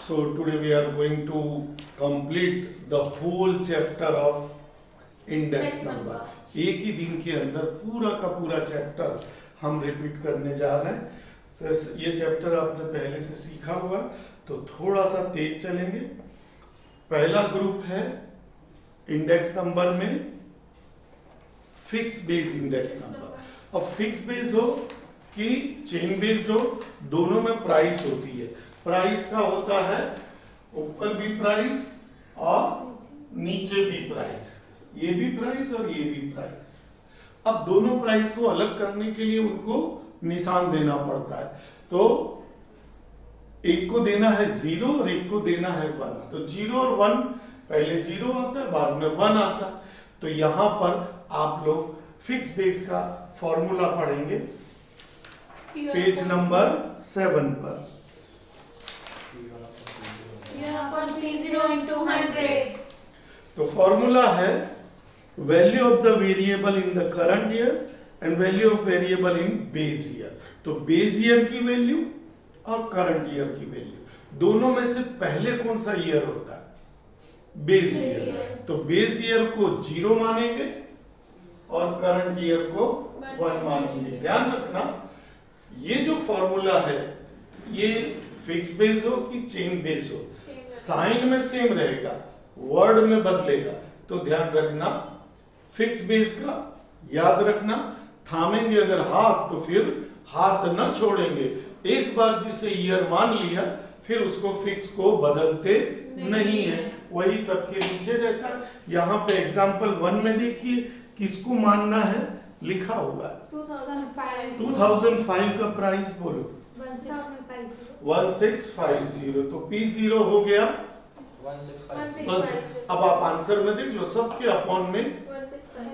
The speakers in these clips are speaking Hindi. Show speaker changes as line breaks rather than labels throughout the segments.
So today we are going to complete the whole chapter of index number. एक ही दिन के अंदर पूरा का पूरा चैप्टर हम रिपीट करने जा रहे हैं। ये चैप्टर आपने पहले से सीखा हुआ, तो थोड़ा सा तेज चलेंगे। पहला ग्रुप है इंडेक्स नंबर में फिक्स बेस इंडेक्स नंबर। अब फिक्स बेस हो कि चेन बेस्ड हो, दोनों में प्राइस होती है। प्राइस का होता है ऊपर भी प्राइस और नीचे भी प्राइस, ये भी प्राइस और ये भी प्राइस। अब दोनों प्राइस को अलग करने के लिए उनको निशान देना पड़ता है। तो एक को देना है 0 और एक को देना है 1। तो 0 और 1, पहले 0 आता है बाद में 1 आता है। तो यहां पर आप लोग फिक्स बेस का फॉर्मूला पढ़ेंगे पेज नंबर 7 पर। तो फॉर्मूला है value of the variable in the current year and value of variable in base year. तो बेस ईयर की वैल्यू और करंट ईयर की वैल्यू, दोनों में से पहले कौन सा ईयर होता है? Base year. तो बेस ईयर को 0 मानेंगे और करंट ईयर को 1 मानेंगे। ध्यान रखना, ये जो फॉर्मूला है ये फिक्स बेस हो कि चेन बेस हो, साइन में सेम रहेगा, वर्ड में बदलेगा। तो ध्यान रखना, फिक्स बेस का याद रखना। थामेंगे अगर हाथ तो फिर हाथ न छोड़ेंगे। एक बार जिसे ईयर मान लिया फिर उसको फिक्स को बदलते नहीं है, वही सबके नीचे रहता है। यहाँ पे एग्जाम्पल 1 में देखिए किसको मानना है, लिखा हुआ है 2005 का प्राइस बोलो 1650। तो P0 हो गया 1650। अब आप आंसर में देख लो, सबके अपॉन में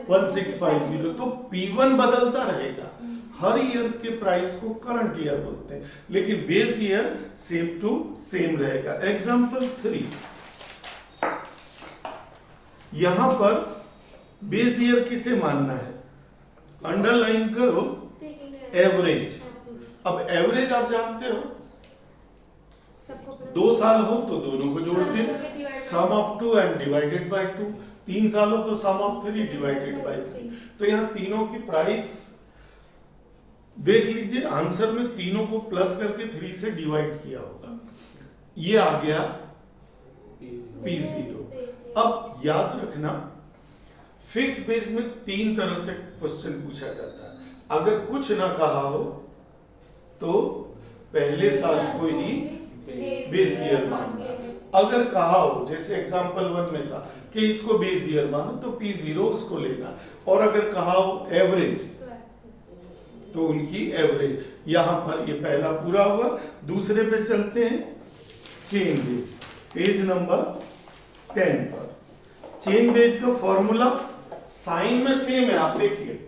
1650। तो P1 बदलता रहेगा। हर ईयर के प्राइस को करंट ईयर बोलते हैं, लेकिन base year same to same रहेगा। एग्जांपल 3, यहां पर बेस ईयर किसे मानना है? अंडरलाइन करो एवरेज। अब एवरेज आप जानते हो, 2 साल हो तो दोनों को जोड़ के सम ऑफ 2 एंड डिवाइडेड बाय 2। 3 साल हो तो सम ऑफ 3 डिवाइडेड बाय 3। तो यहाँ तीनों की प्राइस देख लीजिए, आंसर में तीनों को प्लस करके 3 से डिवाइड किया होगा, ये आ गया P0। अब याद रखना, फिक्स बेस में 3 तरह से क्वेश्चन पूछा जाता है। अगर कुछ ना कहा हो तो पहले साल को ही बेस ईयर मानना है। अगर कहा हो, जैसे एग्जांपल 1 में था कि इसको बेस ईयर मानो, तो P0 उसको लेना। और अगर कहा हो एवरेज तो उनकी एवरेज। यहां पर ये पहला पूरा हुआ। दूसरे पे चलते हैं, चेन बेस, पेज नंबर 10 पर। चेन बेस का फॉर्मूला साइन में सेम है, आप देखिए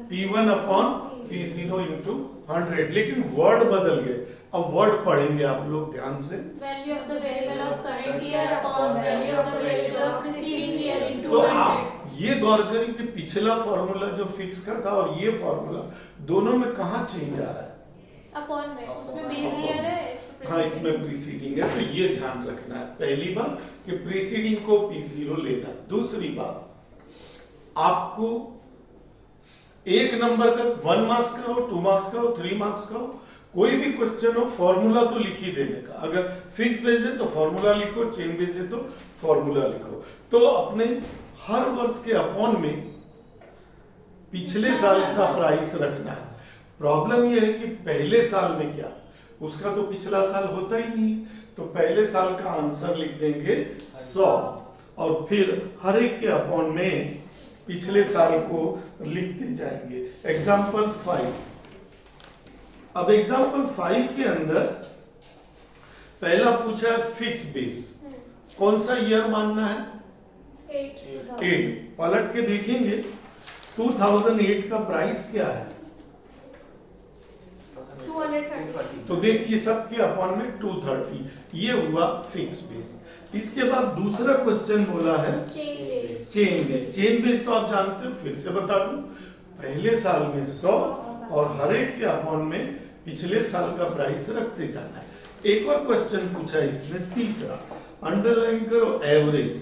P1 अपॉन P0 इंटू 100, लेकिन वर्ड बदल गए। अब वर्ड पढ़ेंगे आप लोग ध्यान से।
Value of the variable of current year upon value of the variable of preceding year into 100।
तो आप ये गौर करें कि पिछला फॉर्मूला जो फिक्स का था और ये फॉर्मूला, दोनों में कहाँ चेंज आ रहा है?
अपॉन में, उसमें बेस ईयर है,
हाँ, इसमें प्रीसीडिंग है। तो ये ध्यान रखना है, पहली बात कि प्रीसीडिंग को P0 लेना। दूसरी बात, आपको एक नंबर का 1 मार्क्स का हो, 2 मार्क्स का हो, 3 मार्क्स का हो, कोई भी क्वेश्चन हो, फॉर्मूला तो लिख ही देने का। अगर फिक्स बेस है तो फॉर्मूला लिखो, चेन बेस है तो फॉर्मूला लिखो। तो अपने हर वर्ष के अपॉन में पिछले साल का प्राइस रखना है। प्रॉब्लम यह है कि पहले साल में क्या, उसका तो पिछला साल होता ही नहीं है। तो पहले साल का आंसर लिख देंगे 100 और फिर हर एक के अपॉन में पिछले साल को लिखते जाएंगे। एग्जाम्पल 5। अब एग्जाम्पल 5 के अंदर पहला पूछा है फिक्स बेस, कौन सा ईयर मानना है? 8। पलट के देखेंगे 2008 का प्राइस क्या है?
230।
तो देखिए सबके अपॉन में 230, ये हुआ फिक्स बेस। इसके बाद दूसरा क्वेश्चन बोला है चेन बेस। चेन बेस तो आप जानते हो, फिर से बता दूं, पहले साल में 100 और हर एक के अपॉन में पिछले साल का प्राइस रखते जाना है। एक और क्वेश्चन पूछा इसने तीसरा, अंडरलाइन करो एवरेज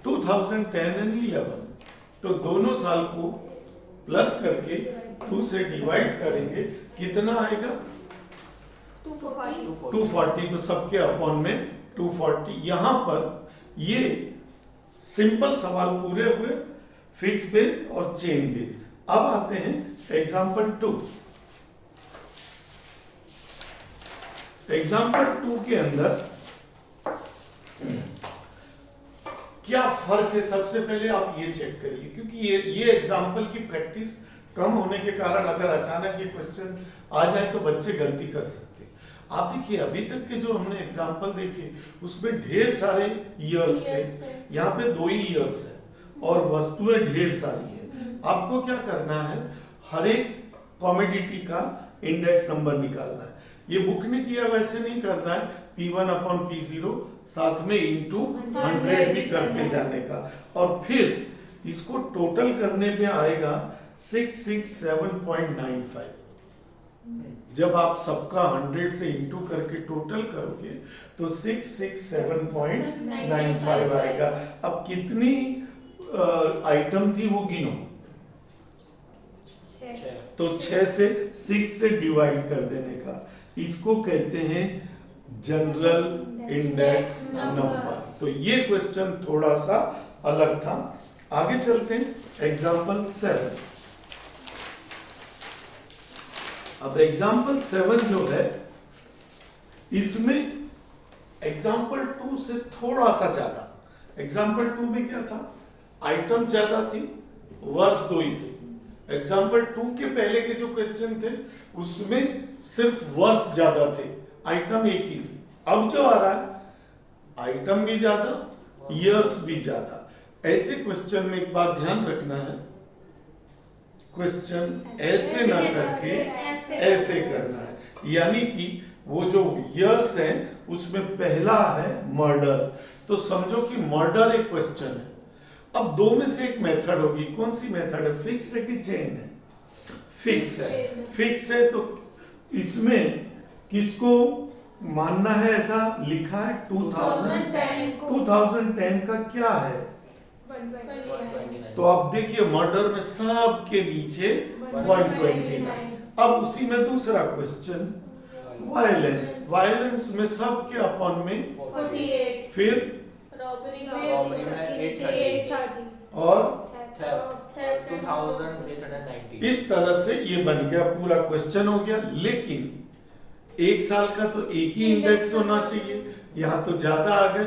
2010 एंड 11, तो दोनों साल को प्लस करके 2 से डिवाइड करेंगे, कितना आएगा 240, तो सबके अपॉन में 240। यहां पर ये सिंपल सवाल पूरे हुए, फिक्स बेस और चेन बेस। अब आते हैं एग्जांपल 2। एग्जांपल 2 के अंदर क्या फर्क है, सबसे पहले आप ये चेक करिए, क्योंकि ये एग्जांपल की प्रैक्टिस कम होने के कारण अगर अचानक ये क्वेश्चन आ जाए तो बच्चे गलती कर सकते हैं। आप देखिए अभी तक के जो हमने एग्जांपल देखे उसमें ढेर सारे ईयर्स थे, यहाँ पे 2 ही ईयर्स है और वस्तुएं ढेर सारी है। आपको क्या करना है, हर एक कॉमोडिटी का इंडेक्स नंबर निकालना है। ये बुक ने किया वैसे नहीं करना है, P1 अपॉन P0 साथ में इंटू 100 भी करते जाने का, और फिर इसको टोटल करने में आएगा 667.95। जब आप सबका 100 से इंटू करके टोटल करोगे तो 667.95 आएगा। अब कितनी आइटम थी वो गिनो, तो 6 से 6 से डिवाइड कर देने का, इसको कहते हैं जनरल इंडेक्स नंबर। तो ये क्वेश्चन थोड़ा सा अलग था। आगे चलते हैं एग्जांपल 7। अब एग्जांपल 7 जो है इसमें एग्जांपल 2 से थोड़ा सा ज्यादा। एग्जांपल 2 में क्या था, आइटम ज्यादा थी, वर्ष 2 ही थे। एग्जाम्पल 2 के पहले के जो क्वेश्चन थे उसमें सिर्फ वर्ष ज्यादा थे, आइटम एक ही थी। अब जो आ रहा है आइटम भी ज्यादा, ईयर्स भी ज्यादा। ऐसे क्वेश्चन में एक बात ध्यान रखना है, क्वेश्चन ऐसे ना करके ऐसे करना है, यानी कि वो जो ईयर्स है उसमें पहला है मर्डर, तो समझो कि मर्डर एक क्वेश्चन है। अब 2 में से एक मेथड होगी, कौन सी मेथड है, फिक्स है कि चेन है, फिक्स है। फिक्स है तो इसमें किसको मानना है, ऐसा लिखा है 2010 का क्या है,
129।
तो आप देखिए मर्डर में सब के नीचे 129। अब उसी में दूसरा क्वेश्चन वायलेंस, वायलेंस में सब के अपॉन में
48,
फिर
रॉबरी में
रॉबरी में
830
और
2890।
इस तरह से ये बन गया, पूरा क्वेश्चन हो गया। लेकिन एक साल का तो एक ही इंडेक्स होना चाहिए, यहाँ तो ज्यादा आ गए,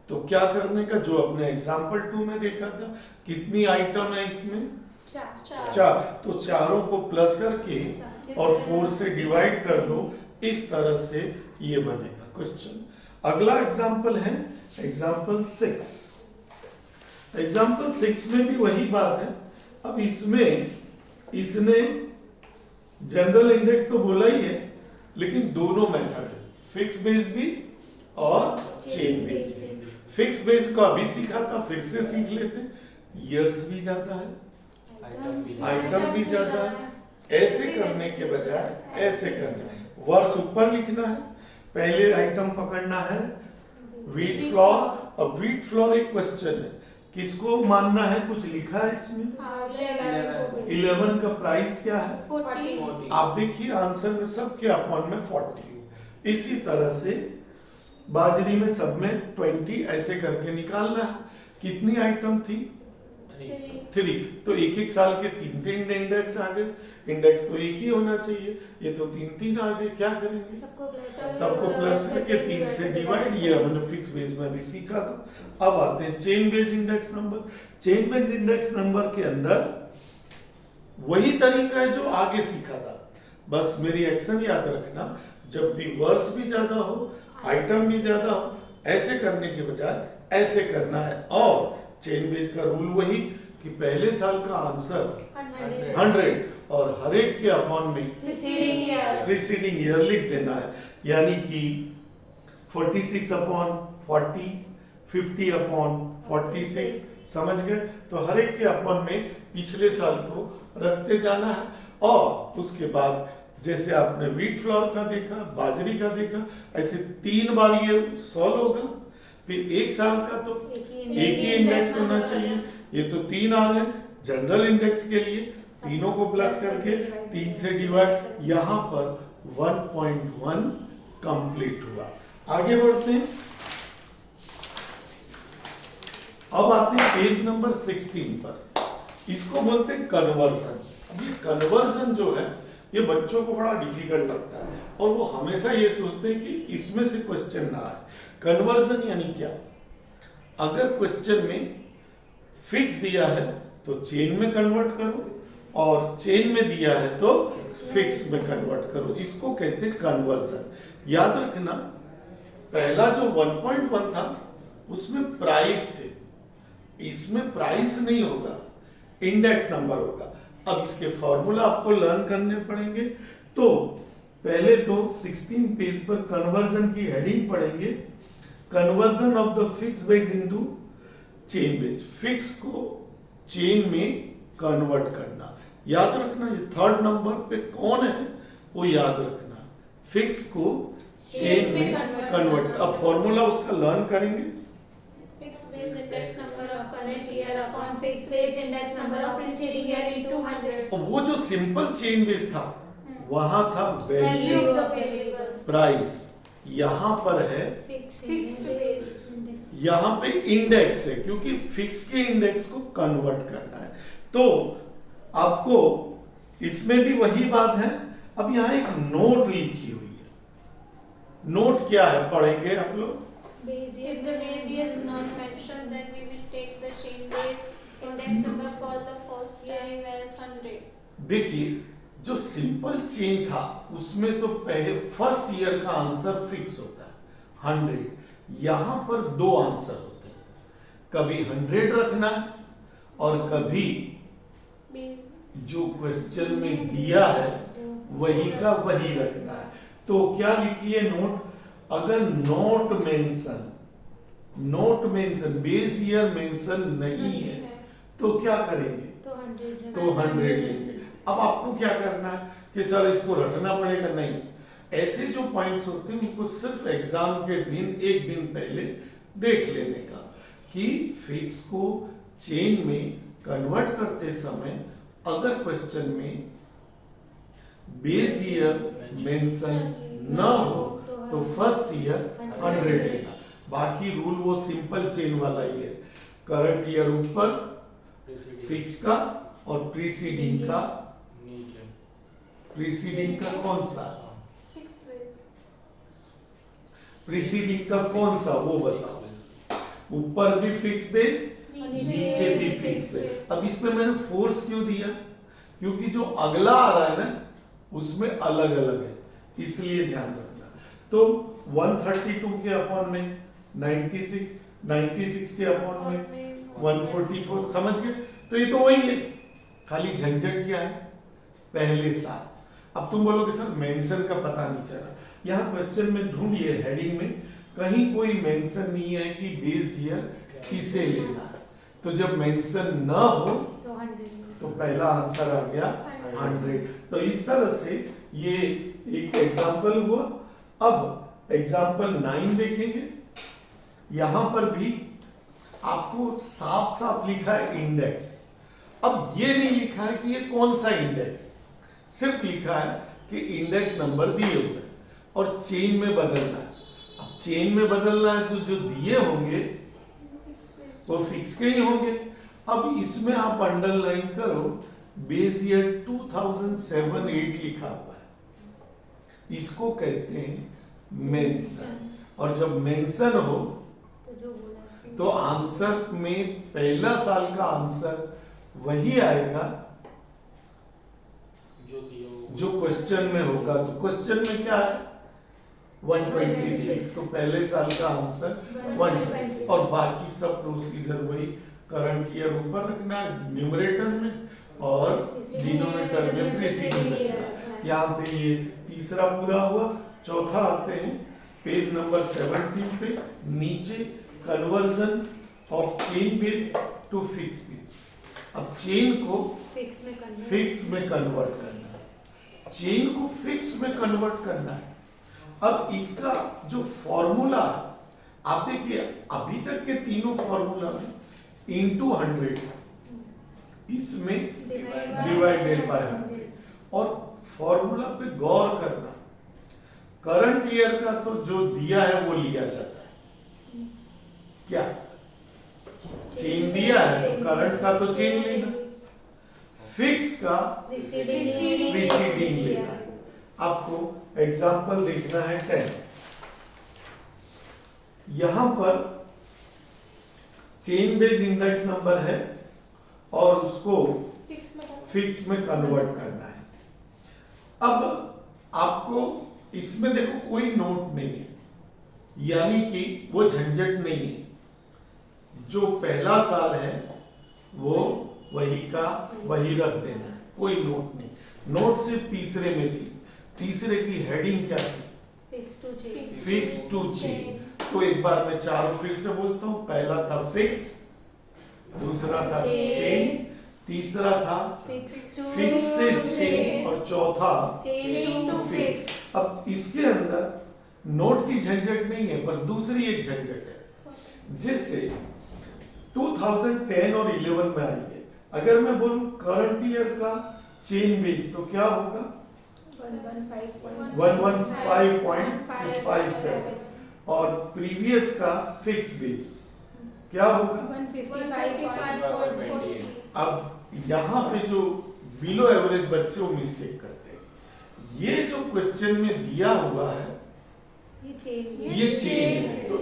तो क्या करने का, जो अपने एग्जाम्पल 2 में देखा था, कितनी आइटम है इसमें, 4, तो चारों को प्लस करके और 4 से डिवाइड कर दो, इस तरह से ये बनेगा क्वेश्चन। अगला एग्जाम्पल है एग्जाम्पल 6। एग्जाम्पल 6 में भी वही बात है। अब इसमें इसने जनरल इंडेक्स तो बोला ही है, लेकिन दोनों मेथड है, फिक्स बेस भी और चेन बेस भी। फिक्स बेस को अभी सीखा था, फिर से सीख लेते। ईयर्स भी जाता है, आइटम भी जाता है, ऐसे करने के बजाय ऐसे करना है। वर्ष ऊपर लिखना है, पहले आइटम पकड़ना है व्हीट फ्लोर। अब व्हीट फ्लोर एक क्वेश्चन है, किसको मानना है, कुछ लिखा है इसमें, 11 का प्राइस क्या है
40।
आप देखिए आंसर में सबके अपॉन में 40। इसी तरह से बाजरी में सब में 20, ऐसे करके निकालना है। कितनी आइटम थी 3, तो एक एक साल के 3 इंडेक्स आ गए। इंडेक्स तो एक ही होना चाहिए, ये तो 3 आ गए, क्या करेंगे, सबको प्लस करके 3 से डिवाइड, ये हमने फिक्स बेस में भी सीखा था। अब आते हैं chain base index number. Chain base index number के अंदर वही तरीका है जो आगे सीखा था, बस मेरी एक्शन याद रखना, जब भी वर्ष भी ज्यादा हो, आइटम भी ज्यादा हो, ऐसे करने के बजाय ऐसे करना है। और चेन बेस का रूल वही कि पहले साल का आंसर 100 और हर एक के अपॉन में प्रीसीडिंग ईयर लिख देना है, यानी कि 46 अपॉन 40, 50 अपॉन 46, समझ गए। तो हर एक के अपॉन में पिछले साल को रखते जाना है, और उसके बाद जैसे आपने व्हीट फ्लोर का देखा, बाजरी का देखा, ऐसे 3 बार ये सॉल्व होगा। फिर 1 साल का तो एक ही इंडेक्स होना चाहिए। ये तो 3 आ रहे हैं जनरल इंडेक्स के लिए, तीनों को प्लस करके 3 से डिवाइड, यहाँ पर 1.1 कंप्लीट हुआ। आगे बढ़ते हैं। अब आते हैं पेज नंबर 16 पर। इसको बोलते हैं कन्वर्जन। अब ये कन्वर्जन जो है ये बच्चों को बड़ा डिफिकल्ट लगता है और वो हमेशा ये सोचते हैं कि इसमें से क्वेश्चन ना आए। कन्वर्जन यानी क्या? अगर क्वेश्चन में फिक्स दिया है तो चेन में कन्वर्ट करो, और चेन में दिया है तो फिक्स में कन्वर्ट करो। इसको कहते हैं कन्वर्जन। याद रखना, पहला जो 1.1 था उसमें प्राइस थे, इसमें प्राइस नहीं होगा, इंडेक्स नंबर होगा। अब इसके फॉर्मूला आपको लर्न करने पड़ेंगे। तो पहले तो 16 पेज पर कन्वर्जन की हेडिंग पढ़ेंगे, conversion of the fix base into chain base. Fix को चेन में कन्वर्ट करना। याद रखना, ये 3rd नंबर पे कौन है वो याद रखना। फिक्स को चेन में कन्वर्ट। अब फॉर्मूला उसका लर्न करेंगे।
Fixed base index number of current year upon fixed base index number of preceding year into 100.
और वो जो सिंपल चेन बेस था वहां था
Value
value
of the variable.
Price, यहां पर है
Fixed base.
यहां पे इंडेक्स है, क्योंकि फिक्स के इंडेक्स को कन्वर्ट करना है। तो आपको इसमें भी वही बात है। अब यहां एक नोट लिखी हुई है। नोट क्या है पढ़ेंगे आप लोग।
If the base year is not mentioned, then we will take the chain base index number for the first time as 100.
देखिए, जो सिंपल चेन था उसमें तो पहले फर्स्ट ईयर का आंसर फिक्स होता है 100। यहां पर 2 आंसर होते हैं, कभी 100 रखना और कभी
Base.
जो क्वेश्चन में दिया है वही का वही रखना है। तो क्या लिखिए नोट, अगर note mention base year mention नहीं है तो क्या करेंगे, तो 100 लेंगे। अब आपको क्या करना है कि सर इसको रटना पड़ेगा? नहीं, ऐसे जो पॉइंट्स होते हैं उनको सिर्फ एग्जाम के दिन 1 दिन पहले देख लेने का कि फिक्स को चेन में कन्वर्ट करते समय अगर क्वेश्चन में बेस ईयर मेंशन ना हो तो फर्स्ट ईयर 100 लेना। बाकी रूल वो सिंपल चेन वाला ही है, करंट ईयर ऊपर, फिक्स का और प्रीसीडिंग का
नीचे।
प्रीसीडिंग का कौन सा,
Fixed base.
प्रीसीडिंग का कौन सा वो बताओ। ऊपर भी फिक्स बेस, नीचे भी फिक्स बेस। अब इसमें मैंने फोर्स क्यों दिया, क्योंकि जो अगला आ रहा है ना उसमें अलग अलग है, इसलिए ध्यान रखना। तो 132 के अपॉन में 96 के अपॉन में 144, समझ गए? तो ये तो वही है, खाली झंझट क्या है पहले साल। अब तुम बोलोगे सर मेंशन का पता नहीं चला। यहाँ क्वेश्चन में ढूंढिए हेडिंग में, कहीं कोई मेंशन नहीं है कि बेस ईयर किसे लेना है। तो जब मेंशन ना हो तो पहला आंसर आ गया 100। तो इस तरह से ये एक एग्जाम्पल हुआ। अब एग्जाम्पल 9 देखेंगे। यहां पर भी आपको साफ साफ लिखा है इंडेक्स। अब ये नहीं लिखा है कि ये कौन सा इंडेक्स, सिर्फ लिखा है कि इंडेक्स नंबर दिए हुए और चेन में बदलना है। अब चेन में बदलना है तो जो दिए होंगे वो फिक्स के ही होंगे। अब इसमें आप अंडरलाइन करो बेस ईयर 2007-8 लिखा हुआ है, इसको कहते हैं मेंशन। और जब मेंशन हो तो आंसर में पहला साल का आंसर वही आएगा जो क्वेश्चन में होगा। तो क्वेश्चन में क्या है 126, तो पहले साल का आंसर 120 और बाकी सब प्रोसीजर वही। करंट ईयर ऊपर रखना है न्यूमरेटर में और डिनोमिनेटर में प्रीसीडिंग रखना है। यहाँ पे ये तीसरा पूरा हुआ। चौथा आते हैं पेज नंबर 17 पे, नीचे conversion of chain base to fix base. अब चेन को फिक्स में कन्वर्ट करना है। चेन को फिक्स में कन्वर्ट करना है। अब इसका जो फॉर्मूला आप देखिए, अभी तक के तीनों फॉर्मूला में इंटू 100, इसमें डिवाइडेड बाय 100। और फॉर्मूला पे गौर करना, करंट ईयर का तो जो दिया है वो लिया जाता है। क्या चेन दिया है तो करंट का तो चेन लेना, फिक्स का प्रीसीडिंग लेना है। आपको एग्जांपल देखना है 10। यहां पर चेन बेज इंडेक्स नंबर है और उसको फिक्स में कन्वर्ट करना है। अब आपको इसमें देखो कोई नोट नहीं है, यानी कि वो झंझट नहीं है। जो पहला साल है वो वही का वही रख देना है, कोई नोट नहीं। नोट सिर्फ तीसरे में थी। तीसरे की हेडिंग क्या थी? Fix to chain. तो एक बार मैं चारों फिर से बोलता हूं। पहला था फिक्स, दूसरा था चेन, तीसरा था फिक्स से चेन और चौथा
चेन टू फिक्स।
अब इसके अंदर नोट की झंझट नहीं है, पर दूसरी एक झंझट है। जैसे 2010 और 11 में आई है, अगर मैं बोलूं करंट ईयर का चेन बेस तो क्या होगा? 115.57 और प्रीवियस का फिक्स बेस क्या होगा?
155.48।
अब यहाँ पे जो बिलो एवरेज बच्चे वो मिस्टेक करते हैं। ये जो क्वेश्चन में दिया हुआ है ये चेन है, तो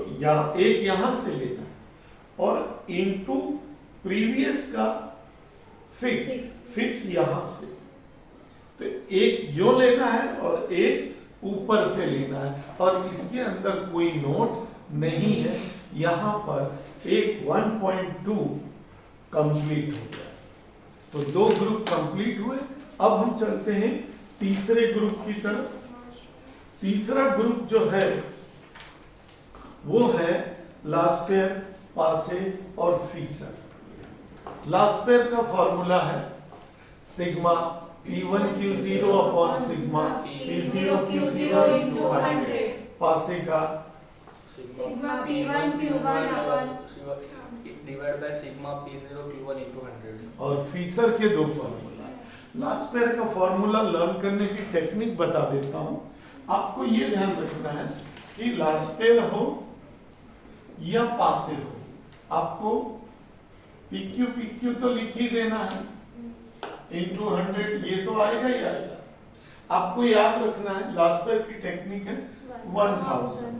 एक यहां से लेना और इनटू प्रीवियस का फिक्स यहां से, तो एक यो लेना है और एक ऊपर से लेना है। और इसके अंदर कोई नोट नहीं है। यहां पर एक 1.2 कंप्लीट हो गया, तो दो ग्रुप कंप्लीट हुए। अब हम चलते हैं तीसरे ग्रुप की तरफ। तीसरा ग्रुप जो है वो है लास्ट ईयर, पासे और फीसर। लास्ट ईयर का फॉर्मूला है sigma P1Q0 upon sigma P0Q0 into 100। पासे का
sigma P1Q1 upon
divide by sigma P0Q1 into 100।
और फीसर के दो फॉर्मूला। लास्ट ईयर का फॉर्मूला लर्न करने की टेक्निक बता देता हूं। आपको ये ध्यान रखना है कि लास्ट ईयर हो या पासे हो, आपको PQ तो लिख ही देना है, इंटू 100 ये तो आएगा ही आएगा। आपको याद रखना है लास्ट ईयर की टेक्निक है 1000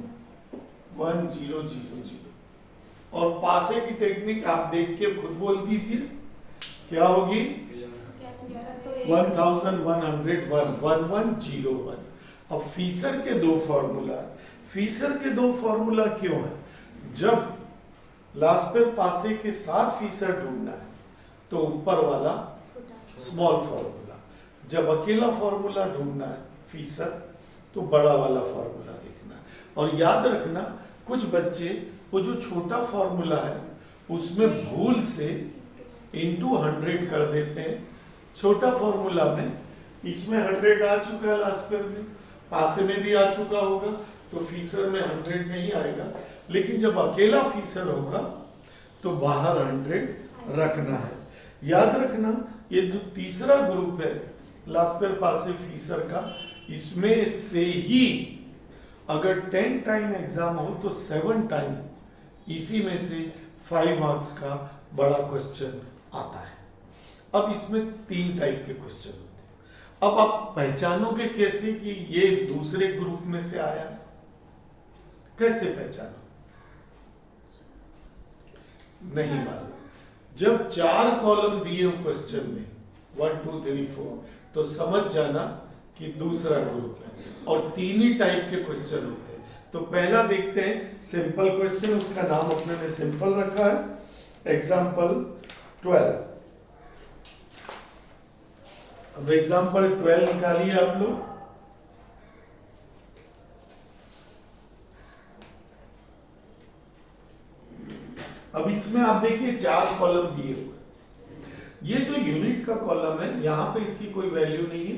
और पासे की टेक्निक आप देख के खुद बोल दीजिए क्या होगी? 1101 अब फीसर के दो फॉर्मूला। फीसर के दो फॉर्मूला क्यों है? जब लास्ट पे पासे के साथ फीसर ढूंढना है तो ऊपर वाला स्मॉल फॉर्मूला, जब अकेला फॉर्मूला ढूंढना है फीसर तो बड़ा वाला फॉर्मूला देखना है। और याद रखना कुछ बच्चे वो जो छोटा फॉर्मूला है उसमें भूल से इंटू 100 कर देते हैं। छोटा फॉर्मूला में इसमें 100 आ चुका है, लास्ट पेयर में पासे में भी आ चुका होगा, तो फीसर में 100 नहीं आएगा। लेकिन जब अकेला फीसर होगा तो बाहर 100 रखना है। याद रखना ये जो तीसरा ग्रुप है लास्ट पेयर पासे फीसर का, इसमें से ही अगर 10 टाइम एग्जाम हो तो 7 टाइम इसी में से 5 मार्क्स का बड़ा क्वेश्चन आता है। अब इसमें 3 टाइप के क्वेश्चन होते हैं। अब आप पहचानोगे कैसे कि ये दूसरे ग्रुप में से आया? कैसे पहचानो? नहीं मालूम। जब 4 कॉलम दिए हो क्वेश्चन में 1 2 3 4 तो समझ जाना कि दूसरा ग्रुप है। और 3 ही टाइप के क्वेश्चन होते हैं। तो पहला देखते हैं सिंपल क्वेश्चन, उसका नाम अपने ने सिंपल रखा है, एग्जाम्पल 12। अब एग्जाम्पल 12 निकालिए आप लोग। अब इसमें आप देखिए 4 कॉलम दिए हुए। ये जो यूनिट का कॉलम है यहां पे इसकी कोई वैल्यू नहीं है,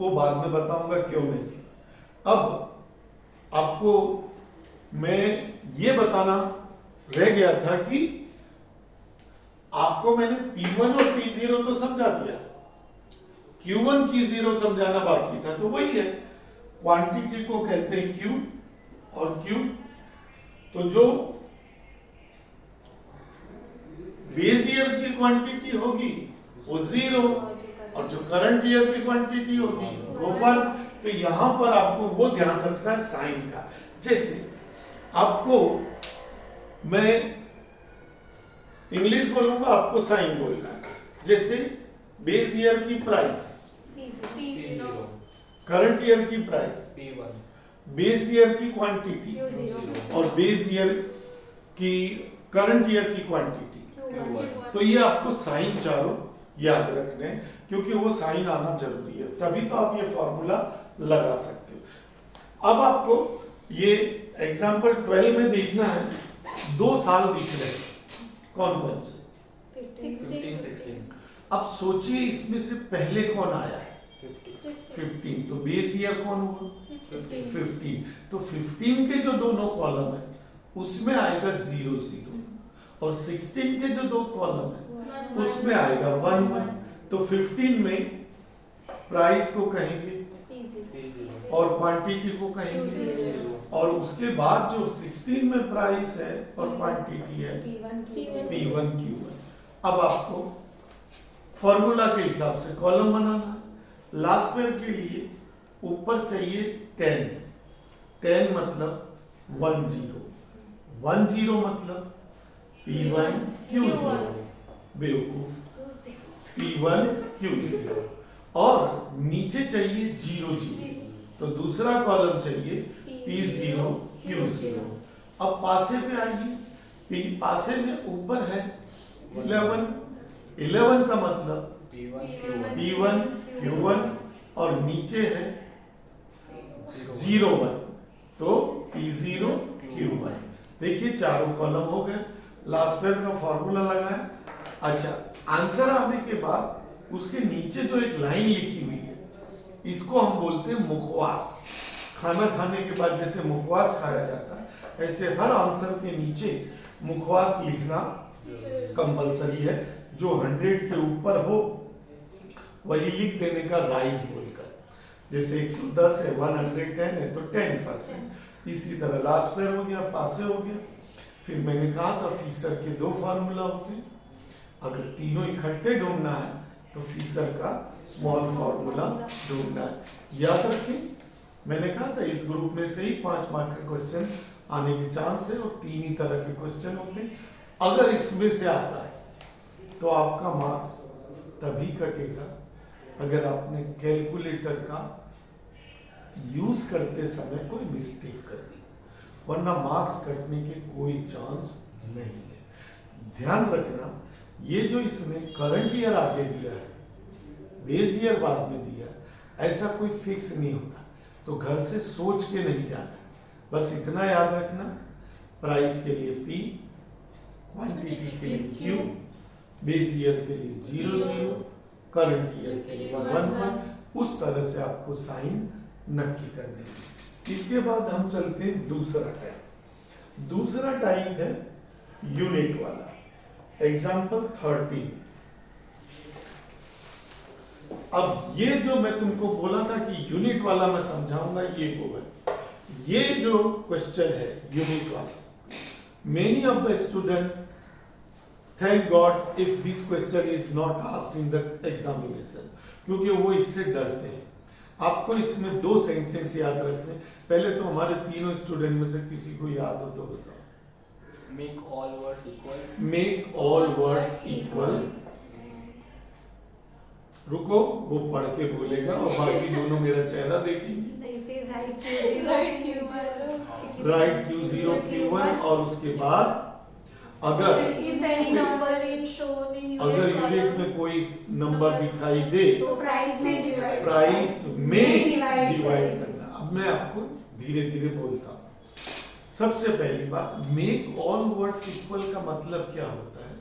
वो बाद में बताऊंगा क्यों नहीं है। अब आपको मैं ये बताना रह गया था कि आपको मैंने P1 और P0 तो समझा दिया, Q1 Q0 समझाना बाकी था। तो वही है, क्वांटिटी को कहते हैं Q और Q। तो जो बेस ईयर की क्वांटिटी होगी वो 0 और जो करंट ईयर की क्वांटिटी होगी वो 1। तो यहां पर आपको वो ध्यान रखना है साइन का। जैसे आपको मैं इंग्लिश बोलूंगा, आपको साइन बोलना है। जैसे बेस ईयर की प्राइस,
P0,
करंट ईयर की प्राइस,
P1,
बेस ईयर की क्वांटिटी
Q0,
और बेस ईयर की करंट ईयर की क्वांटिटी। तो ये आपको साइन चारों याद रखने हैं, क्योंकि वो साइन आना जरूरी है, तभी तो आप ये फॉर्मूला लगा सकते हो। अब आपको ये एग्जाम्पल 12 में देखना है, 2 साल दिख रहे हैं, कौन कौन से?
15, 16,
अब सोचिए इसमें से पहले कौन आया है?
50,
15। तो बेस ईयर कौन हुआ?
15,
15। तो 15 के जो दोनों कॉलम है उसमें आएगा 0 0 और 16 के जो 2 कॉलम है उसमें आएगा 1 1। तो 15 में प्राइस को कहेंगे
P0,
और क्वांटिटी को कहेंगे,
0,
और उसके बाद जो 16 में प्राइस है और क्वांटिटी है P1 Q1। अब आपको फॉर्मूला के हिसाब से कॉलम बनाना। लास्ट पेयर के लिए ऊपर चाहिए 10, 10 मतलब 1 0, 1 0 मतलब P1 Q0, बेवकूफ, P1 Q0, और नीचे चाहिए 0 0, तो दूसरा कॉलम चाहिए P0 Q0। अब पासे पे आइए, पासे में ऊपर है 11, 11 का मतलब
P1, Q1,
P1 Q1 और नीचे है 0 1, तो P0 Q1। देखिए चारों कॉलम हो गए, लास्ट पेयर का फॉर्मूला लगाएं। अच्छा, आंसर आने के बाद उसके नीचे जो एक लाइन लिखी हुई है, इसको हम बोलते हैं मुखवास। खाना खाने के बाद जैसे मुखवास खाया जाता है, ऐसे हर आंसर के नीचे मुखवास लिखना कंपलसरी है। जो 100 के ऊपर हो वही लिख देने का राइज बोलकर। जैसे 110 है, 110 है तो 10%। इसी तरह लास्ट पेयर हो गया, पासे हो गया। फिर मैंने कहा था फीसर के 2 फार्मूला होते हैं, अगर तीनों इकट्ठे ढूंढना है तो फीसर का स्मॉल फार्मूला ढूंढना है। याद रखें, मैंने कहा था इस ग्रुप में से ही 5 मार्क्स के क्वेश्चन आने के चांस है और 3 ही तरह के क्वेश्चन होते हैं। अगर इसमें से आता है तो आपका मार्क्स तभी कटेगा अगर आपने कैलकुलेटर का यूज करते समय कोई मिस्टेक कर दी, वरना मार्क्स कटने के कोई चांस नहीं है। ध्यान रखना, ये जो इसने करंट ईयर आगे दिया है, बेस ईयर बाद में दिया, ऐसा कोई फिक्स नहीं होता, तो घर से सोच के नहीं जाना। बस इतना याद रखना, प्राइस के लिए P, क्वांटिटी के लिए Q, बेस ईयर के लिए 0 0, करंट ईयर के लिए 1 1। उस तरह से आपको साइन नक्की करने की। इसके बाद हम चलते हैं दूसरा टाइप। दूसरा टाइप है यूनिट वाला। एग्जाम्पल 13। अब ये जो मैं तुमको बोला था कि यूनिट वाला मैं समझाऊंगा, ये वो है। ये जो क्वेश्चन है यूनिट वाला, many of the student thank God if this question is not asked in the examination, क्योंकि वो इससे डरते हैं। आपको इसमें 2 सेंटेंस याद रखने। पहले तो हमारे तीनों स्टूडेंट में से किसी को याद हो तो बताओ।
Make all words equal.
Make all words equal. रुको, वो पढ़ के बोलेगा और बाकी दोनों मेरा चेहरा देखेंगे।
नहीं, फिर
राइट Q0 Q1 और उसके बाद अगर
if any number is shown in unit
अगर
column,
यूनिट में कोई नंबर दिखाई दे
तो प्राइस में डिवाइड
प्राइस में
डिवाइड
डिवाइड करना। अब मैं आपको धीरे धीरे बोलता हूँ। सबसे पहली बात, मेक ऑल वर्ड्स इक्वल का मतलब क्या होता है?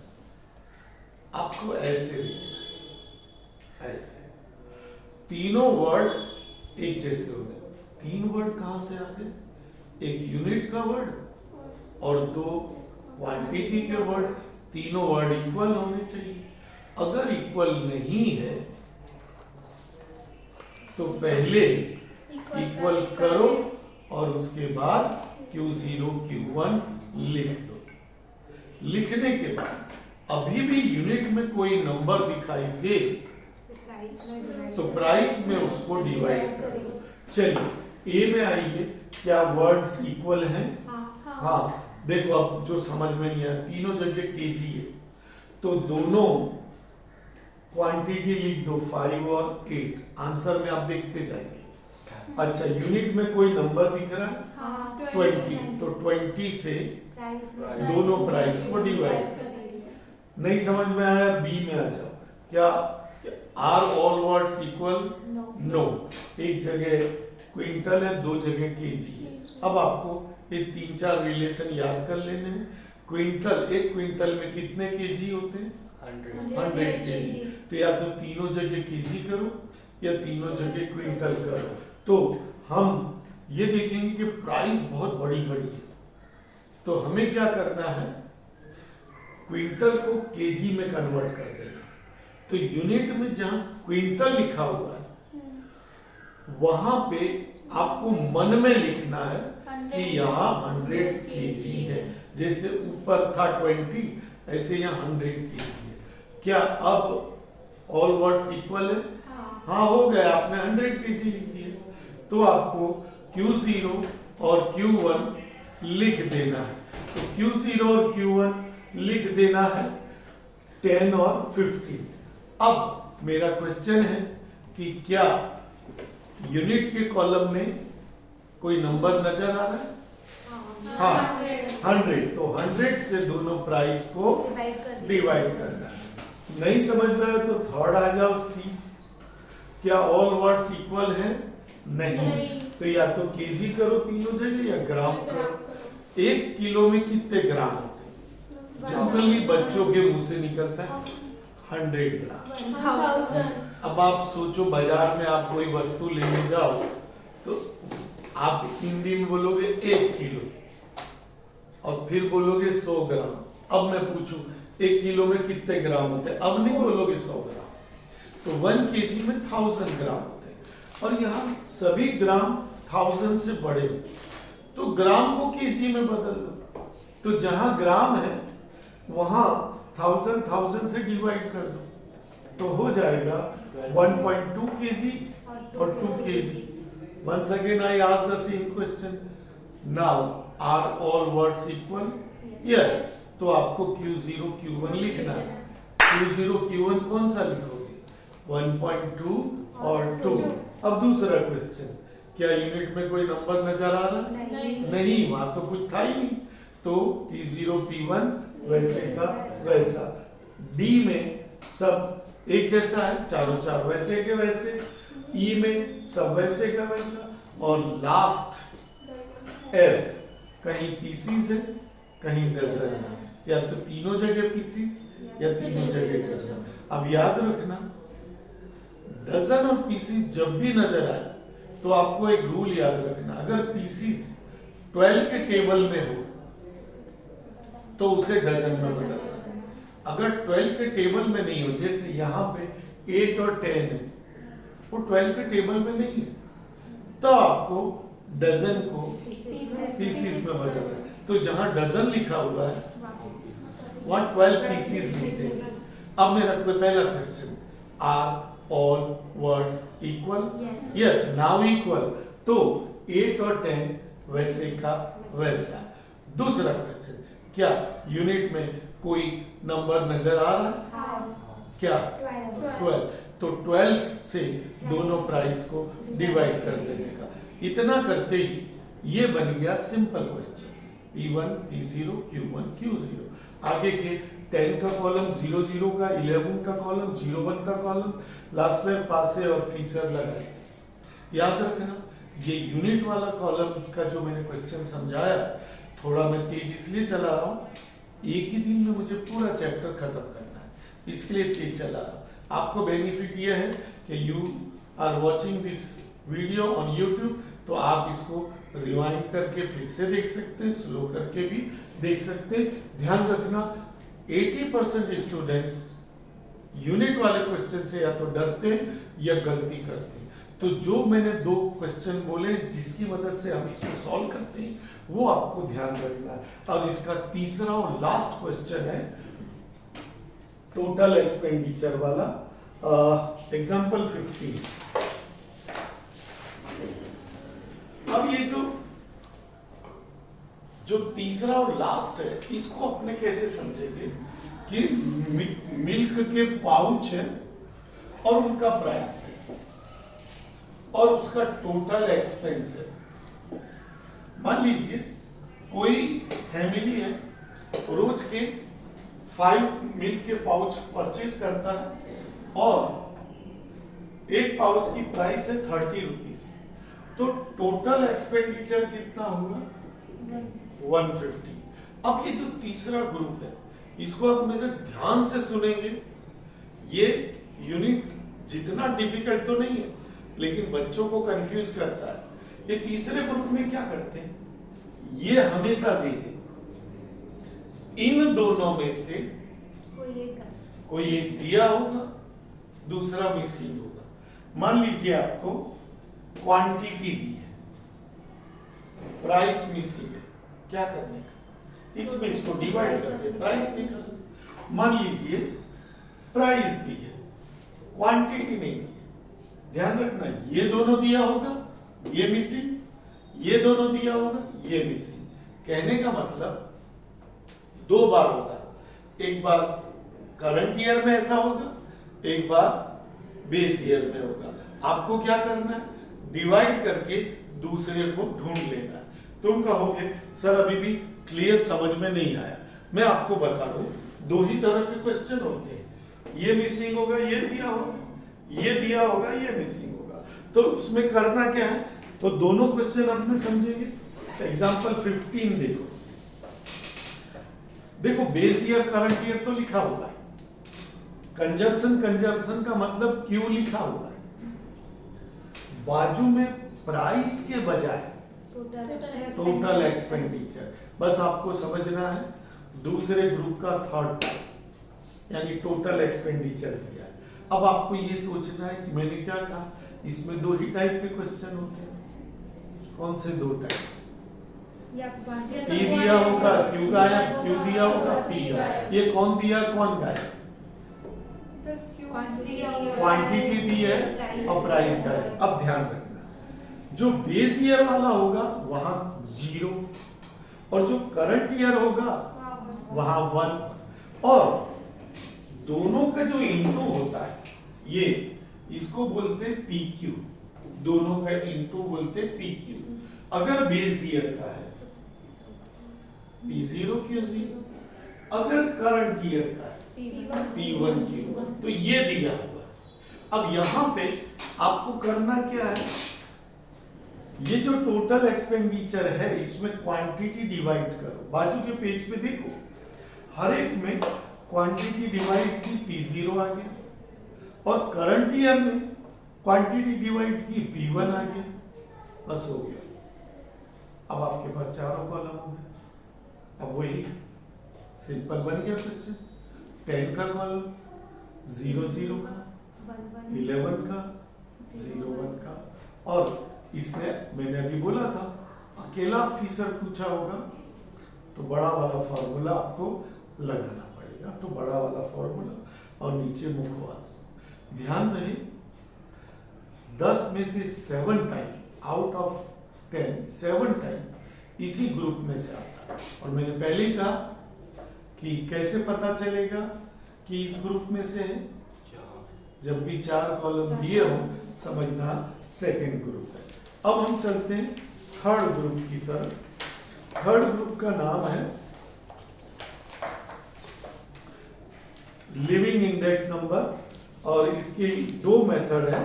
आपको ऐसे लिखना, ऐसे तीनों वर्ड एक जैसे हो गए। 3 वर्ड कहां से आ गए? एक यूनिट का वर्ड और 2 क्वांटिटी के वर्ड। तीनों वर्ड इक्वल होने चाहिए। अगर इक्वल नहीं है तो पहले इक्वल करो और उसके बाद Q0 Q1 लिख दो। लिखने के बाद अभी भी यूनिट में कोई नंबर दिखाई दे तो प्राइस में उसको डिवाइड कर दो। चलिए ए में आइए, क्या वर्ड्स इक्वल हैं? हाँ, देखो अब जो समझ में नहीं आया, तीनों जगह केजी है तो दोनों क्वांटिटी लिख दो 5 और 8। आंसर में आप देखते जाएंगे। अच्छा, यूनिट में कोई नंबर दिख रहा है? 20, तो 20 से दोनों प्राइस को डिवाइड कर। नहीं समझ में आया? बी में आ जाओ। क्या are all words equal? No. एक जगह क्विंटल है, 2 जगह केजी है। अब आपको ये 3-4 रिलेशन याद कर लेने हैं। क्विंटल, एक क्विंटल में कितने केजी होते हैं? 100 केजी। तो या तो तीनों जगह केजी करो या तीनों जगह क्विंटल करो। तो हम ये देखेंगे कि प्राइस बहुत बड़ी बड़ी है, तो हमें क्या करना है? क्विंटल को केजी में कन्वर्ट कर देना। तो यूनिट में जहां क्विंटल लिखा हुआ है वहां पे आपको मन में लिखना है कि यहाँ 100 केजी है। जैसे ऊपर था 20, ऐसे यहाँ 100 केजी है। क्या अब ऑल वर्ड्स इक्वल है? हाँ हो गया, आपने 100 केजी लिख दिए। तो आपको Q0 और Q1 लिख देना है। तो Q0 और Q1 लिख देना है 10 और 15। अब मेरा क्वेश्चन है कि क्या यूनिट के कॉलम में कोई नंबर नजर आ रहा है? हाँ, 100। तो 100 से दोनों प्राइस को डिवाइड करना है। नहीं समझ रहे हो तो थर्ड आ जाओ, सी। क्या ऑल वर्ड्स इक्वल है? नहीं। तो या तो केजी करो तीनों जगह या ग्राम करो। 1 किलो में कितने ग्राम होते हैं? जनरली बच्चों के मुंह से निकलता है 100 ग्राम। अब आप सोचो, बाजार में आप कोई वस्तु लेने जाओ तो आप हिंदी में बोलोगे 1 किलो और फिर बोलोगे 100 ग्राम। अब मैं पूछूं 1 किलो में कितने ग्राम होते हैं? अब नहीं बोलोगे 100 ग्राम। तो 1 केजी में 1000 ग्राम होते हैं और यहाँ सभी ग्राम 1000 से बड़े होते हैं। तो ग्राम को केजी में बदल दो। तो जहां ग्राम है वहां 1000 से डिवाइड कर दो तो हो जाएगा 1.2 केजी और 2 KG. Once again I ask the same question. Now are all words equal? Yes. तो आपको Q0 Q1 लिखना है। Q0 Q1 कौन सा लिखोगे? 1.2 और 2। अब दूसरा क्वेश्चन, क्या यूनिट में कोई नंबर नजर आ रहा है? नहीं, वहां तो कुछ था ही नहीं। तो P0 P1 वैसे का वैसा। D में सब एक जैसा है, चारों चार वैसे के वैसे। E में सब वैसे का वैसा। और लास्ट F, कहीं पीसीज है कहीं डजन है। या तो तीनों जगह पीसीज या तीनों जगह डजन। अब याद रखना, डजन और पीसीज जब भी नजर आए तो आपको एक रूल याद रखना, अगर पीसीज 12 के टेबल में हो तो उसे डजन में बदलना। अगर 12 के टेबल में नहीं हो, जैसे यहाँ पे 8 और 10 है, वो 12 के टेबल में नहीं है, तो आपको डजन को पीसीज में बदलना है। तो जहां डजन लिखा हुआ है वहां 12 पीसीज लिखते हैं। अब मेरा पहला question, are all words equal? Yes, now equal. तो 8 और 10 वैसे का वैसा। दूसरा क्वेश्चन, क्या यूनिट में कोई नंबर नजर आ रहा है? क्या? 12। तो 12 से दोनों प्राइस को डिवाइड कर देने का। इतना करते ही ये बन गया simple question. P1 P0 Q1 Q0। आगे के 10 का कॉलम 00 का, 11 का कॉलम 01 का कॉलम, लास्ट में पासे और फीसर लगाए। याद रखना, ये यूनिट वाला कॉलम का जो मैंने क्वेश्चन समझाया, थोड़ा मैं तेज इसलिए चला रहा हूँ, एक ही दिन में मुझे पूरा चैप्टर खत्म करना है, इसके लिए तेज चला रहा हूँ। आपको बेनिफिट ये है कि are watching this video on YouTube, तो आप इसको रिवाइंड करके फिर से देख सकते हैं, स्लो करके भी देख सकते हैं। ध्यान रखना 80% स्टूडेंट्स यूनिट वाले क्वेश्चन से या तो डरते हैं या गलती करते हैं। तो जो मैंने 2 क्वेश्चन बोले जिसकी मदद से हम इसको सॉल्व करते हैं वो आपको ध्यान रखना है। और इसका तीसरा और लास्ट क्वेश्चन है टोटल एक्सपेंडिचर वाला, एग्जाम्पल 15। अब ये जो तीसरा और लास्ट है इसको अपने कैसे समझेंगे कि मिल्क के पाउच है और उनका प्राइस है और उसका टोटल एक्सपेंस है। मान लीजिए कोई फैमिली है, रोज के 5 मिल्क के पाउच परचेज करता है और एक पाउच की प्राइस है 30 रुपीज, तो टोटल एक्सपेंडिचर कितना होगा 150। अब ये जो तीसरा ग्रुप है इसको आप मेरे ध्यान से सुनेंगे। ये यूनिट जितना डिफिकल्ट तो नहीं है लेकिन बच्चों को कंफ्यूज करता है। ये तीसरे ग्रुप में क्या करते हैं, ये हमेशा देंगे इन दोनों में से कोई एक दिया होगा दूसरा मिसिंग होगा। मान लीजिए आपको क्वांटिटी दी है, प्राइस मिसिंग है, क्या करने का, इसमें इसको डिवाइड करके प्राइस निकाल। मान लीजिए प्राइस दी है, क्वांटिटी नहीं दी है, ध्यान रखना ये दोनों दिया होगा, ये मिसिंग, ये दोनों दिया होगा, ये मिसिंग। कहने का मतलब 2 बार होगा, एक बार करंट ईयर में ऐसा होगा, एक बार बेस ईयर में होगा। आपको क्या करना है, डिवाइड करके दूसरे को ढूंढ लेना है। तुम कहोगे सर अभी भी क्लियर समझ में नहीं आया। मैं आपको बता दूं 2 ही तरह के क्वेश्चन होते हैं, ये मिसिंग होगा, ये दिया होगा, ये दिया होगा, ये मिसिंग होगा। तो उसमें करना क्या है, तो दोनों क्वेश्चन आप में समझेंगे। एग्जांपल 15 देखो बेस ईयर करंट ईयर तो लिखा हुआ है, कंजम्पशन का मतलब क्यों लिखा हुआ है, बाजू में प्राइस के बजाय टोटल एक्सपेंडिचर। बस आपको समझना है दूसरे ग्रुप का थर्ड टाइप यानी टोटल एक्सपेंडिचर दिया है। अब आपको ये सोचना है कि मैंने क्या कहा, इसमें 2 ही टाइप के क्वेश्चन होते हैं। कौन से 2 टाइप, पी दिया होगा क्यू गायब, क्यू दिया होगा पी गायब। ये कौन दिया कौन गायब, क्वांटिटी दी है और प्राइस गायब। अब ध्यान रखना जो बेस ईयर वाला होगा वहां 0 और जो करंट ईयर होगा वहां 1, और दोनों का जो इनटू होता है ये इसको बोलते हैं PQ, दोनों का इनटू बोलते हैं PQ। अगर बेस ईयर का है P0 Q0, अगर करंट ईयर का है P1 Q1, तो ये दिया हुआ। अब यहां पे आपको करना क्या है, ये जो टोटल एक्सपेंडिचर है इसमें क्वांटिटी डिवाइड करो। बाजू के पेज पे देखो हर एक में क्वांटिटी डिवाइड की P0 आ गया और करंट ईयर में क्वांटिटी डिवाइड की P1 आ गया, बस हो गया। अब आपके पास चारों कॉलम हो गए। अब वही सिंपल बन गया क्वेश्चन। 10 का कॉलम, 0 0 का, 11 का, 0 1 का, और इसमें मैंने अभी बोला था अकेला फीसर पूछा होगा तो बड़ा वाला फॉर्मूला आपको लगाना पड़ेगा, तो बड़ा वाला फॉर्मूला और नीचे मुखवास। ध्यान रहे 10 में से 7 टाइम आउट ऑफ 10 7 टाइम इसी ग्रुप में से आता है। और मैंने पहले ही कहा कि कैसे पता चलेगा कि इस ग्रुप में से है, जब भी 4 कॉलम दिए हो समझना सेकंड ग्रुप है। अब हम चलते हैं थर्ड ग्रुप की तरफ। थर्ड ग्रुप का नाम है लिविंग इंडेक्स नंबर और इसके 2 मेथड है।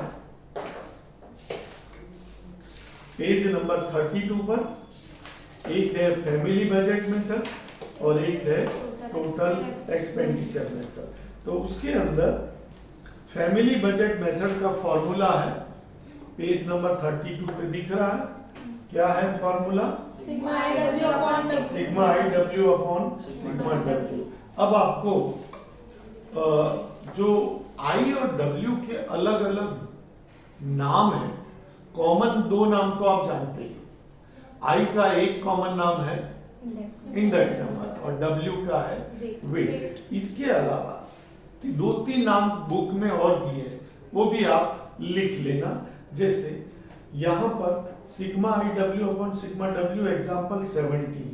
पेज नंबर 32 पर एक है फैमिली बजट मेथड और एक है टोटल एक्सपेंडिचर मेथड। तो उसके अंदर फैमिली बजट मेथड का फॉर्मूला है पेज नंबर 32 पे दिख रहा है, क्या है formula?
Sigma I W upon
sigma I W upon sigma W. अब आपको जो आई और डब्ल्यू के अलग अलग नाम है, कॉमन दो नाम तो आप जानते ही। आई का एक कॉमन नाम है इंडेक्स नंबर और डब्ल्यू का है वेट। इसके अलावा दो तीन नाम बुक में और दिए हैं, वो भी आप लिख लेना। जैसे यहां पर sigma I W upon sigma W example 17।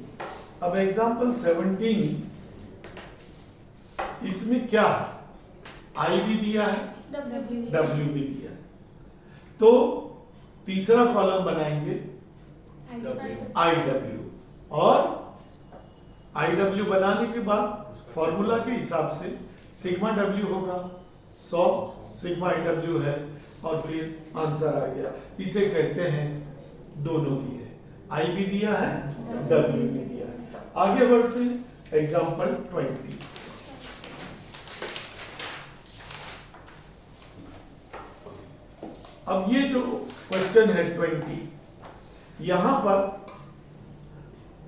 अब एग्जाम्पल 17 इसमें क्या है? आई भी दिया है, डब्ल्यू भी दिया है। तो तीसरा कॉलम बनाएंगे आई डब्ल्यू, और आई डब्ल्यू बनाने के बाद फॉर्मूला के हिसाब से सिग्मा डब्ल्यू होगा 100, सिग्मा आई डब्ल्यू है, और फिर आंसर आ गया। इसे कहते हैं दोनों दिए, आई भी दिया है, डब्ल्यू भी दिया है। आगे बढ़ते हैं एग्जाम्पल 20। अब ये जो क्वेश्चन है 20, यहां पर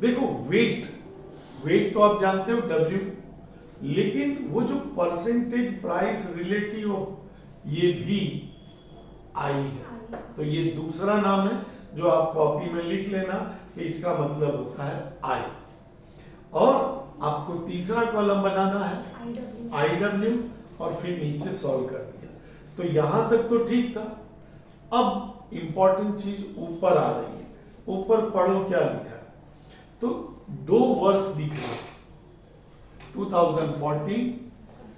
देखो वेट तो आप जानते हो डब्ल्यू, लेकिन वो जो परसेंटेज प्राइस रिलेटिव ये भी आई है। तो ये दूसरा नाम है जो आप कॉपी में लिख लेना कि इसका मतलब होता है आई। और आपको तीसरा कॉलम बनाना है आई डब्ल्यू, और फिर नीचे सॉल्व कर दिया। तो यहां तक तो ठीक था। अब इंपॉर्टेंट चीज ऊपर आ रही है, ऊपर पढ़ो क्या लिखा है। तो दो वर्ष दिख रहे, 2014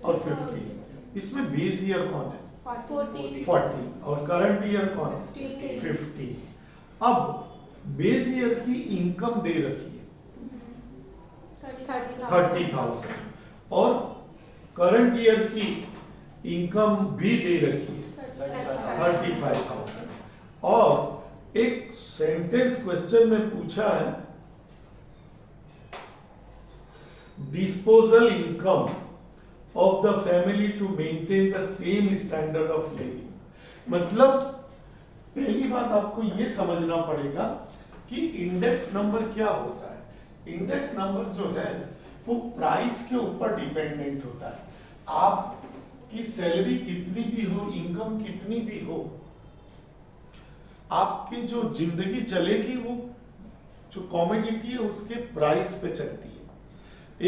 और 15। इसमें बेस ईयर कौन है? 14 और करंट ईयर कौन है? 15। अब बेस ईयर की इनकम दे रखी है 30,000 और करंट ईयर की इनकम भी दे रखी है 35,000। और एक सेंटेंस क्वेश्चन में पूछा है disposal income of the family to maintain the same standard of living. मतलब पहली बात आपको यह समझना पड़ेगा कि इंडेक्स नंबर क्या होता है। इंडेक्स नंबर जो है वो प्राइस के ऊपर डिपेंडेंट होता है। आपकी सैलरी कितनी भी हो, इनकम कितनी भी हो, आपकी जो जिंदगी चलेगी वो जो कॉमोडिटी है उसके प्राइस पे चलती है।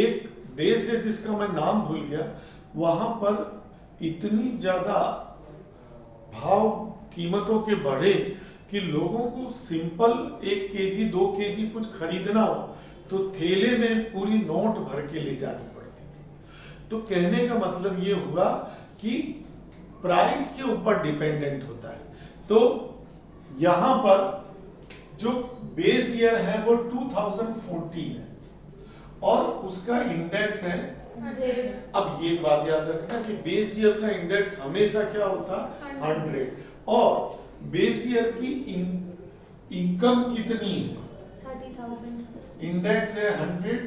एक देश है जिसका मैं नाम भूल गया, वहां पर इतनी ज्यादा भाव कीमतों के बढ़े कि लोगों को सिंपल 1 केजी 2 केजी कुछ खरीदना हो तो थैले में पूरी नोट भर के ले जानी पड़ती थी। तो कहने का मतलब ये हुआ कि प्राइस के ऊपर डिपेंडेंट होता है। तो यहां पर जो बेस ईयर है वो 2014 है और उसका इंडेक्स है
100।
अब ये बात याद रखना कि बेस ईयर का इंडेक्स हमेशा क्या होता है 100, और बेस ईयर की इनकम कितनी है
30,000।
इंडेक्स है 100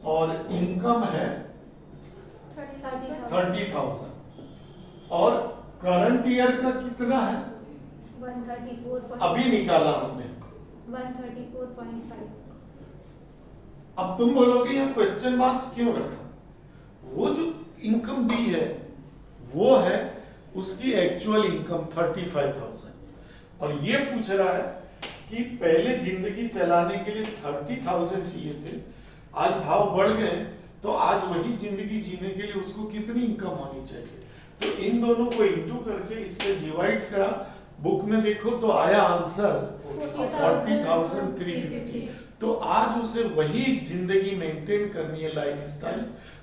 और इनकम है 30,000 और करंट ईयर का कितना है
134.
अभी निकाला हमने
134.5.
अब तुम बोलोगे यहाँ क्वेश्चन मार्क्स क्यों रखा? वो जो इनकम दी है वो है उसकी एक्चुअल इनकम 35,000 और ये पूछ रहा है कि पहले जिंदगी चलाने के लिए 30,000 चाहिए थे, आज भाव बढ़ गए तो आज वही जिंदगी जीने के लिए उसको कितनी इनकम होनी चाहिए। तो इन दोनों को इंटू करके इससे डिवाइड करा, बुक में देखो तो आया आंसर 40,350। तो आज उसे वही जिंदगी मेंटेन करनी है लाइफ स्टाइल,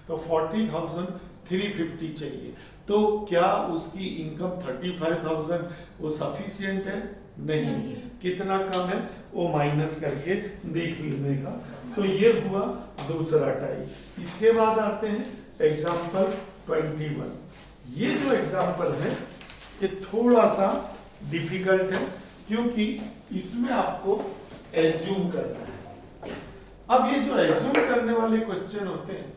तो 40,350 चाहिए। तो क्या उसकी इनकम 35,000 वो सफिशिएंट है? नहीं। कितना कम है वो माइनस करके देख लेने का। तो ये हुआ दूसरा टाइप। इसके बाद आते हैं एग्जाम्पल 21। ये जो एग्जाम्पल है ये थोड़ा सा डिफिकल्ट है क्योंकि इसमें आपको एज्यूम करना है। अब ये जो एज्यूम करने वाले क्वेश्चन होते हैं,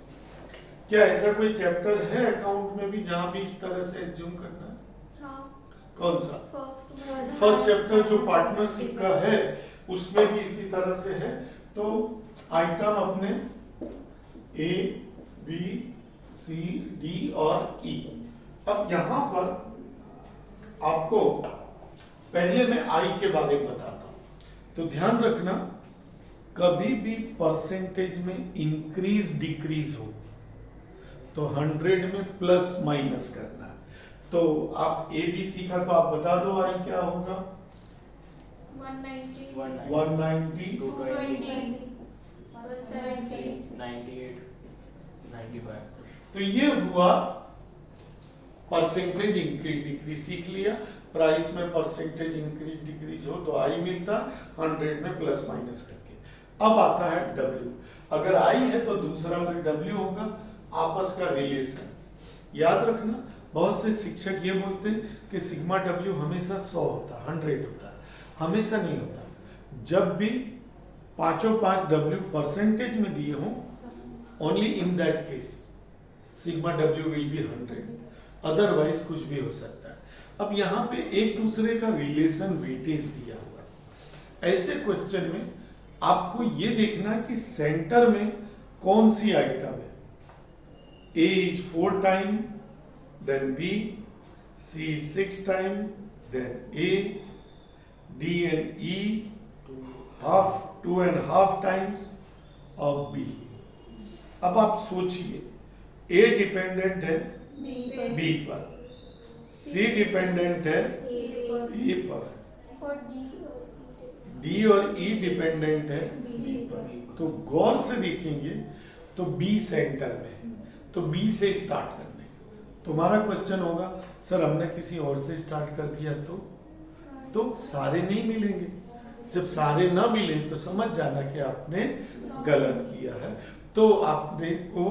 क्या ऐसा कोई चैप्टर है अकाउंट में भी जहां भी इस तरह से एज्यूम करना है? कौन सा?
फर्स्ट
फर्स्ट चैप्टर जो पार्टनरशिप का है उसमें भी इसी तरह से है। तो आइटम अपने ए बी सी डी और ई। अब यहां पर आपको पहले मैं आई के बारे में बताता हूं। तो ध्यान रखना, कभी भी परसेंटेज में इंक्रीज डिक्रीज हो तो 100 में प्लस माइनस करना है। तो आप ए बी सी का तो आप बता दो आई क्या होगा?
190
190
220 170
98 95।
तो ये हुआ परसेंटेज इंक्रीज डिक्रीज सीख लिया। प्राइस में परसेंटेज इंक्रीज डिक्रीज हो तो आई मिलता, 100 में प्लस माइनस करके। अब आता है डब्ल्यू। अगर आई है तो दूसरा फिर डब्ल्यू होगा, आपस का रिलेशन। याद रखना, बहुत से शिक्षक ये बोलते हैं कि सिग्मा डब्ल्यू हमेशा 100 होता है, 100 होता है। हमेशा नहीं होता। जब भी पांचों पांच डब्ल्यू परसेंटेज में दिए हों, only in that case sigma W will be 100, otherwise कुछ भी हो सकता है। अब यहाँ पे एक दूसरे का रिलेशन वेटेज दिया हुआ है। ऐसे क्वेश्चन में आपको ये देखना है कि सेंटर में कौन सी आइटम है। A is 4 times, then B, C is 6 times, then A, D and E half 2.5 times of B। अब आप सोचिए, A डिपेंडेंट है B पर, C डिपेंडेंट है A पर,
और
D और E डिपेंडेंट है B पर। तो गौर से देखेंगे तो B सेंटर में है, तो B से स्टार्ट करने। तुम्हारा क्वेश्चन होगा सर हमने किसी और से स्टार्ट कर दिया तो सारे नहीं मिलेंगे। जब सारे ना मिले तो समझ जाना कि आपने गलत किया है। तो आपने को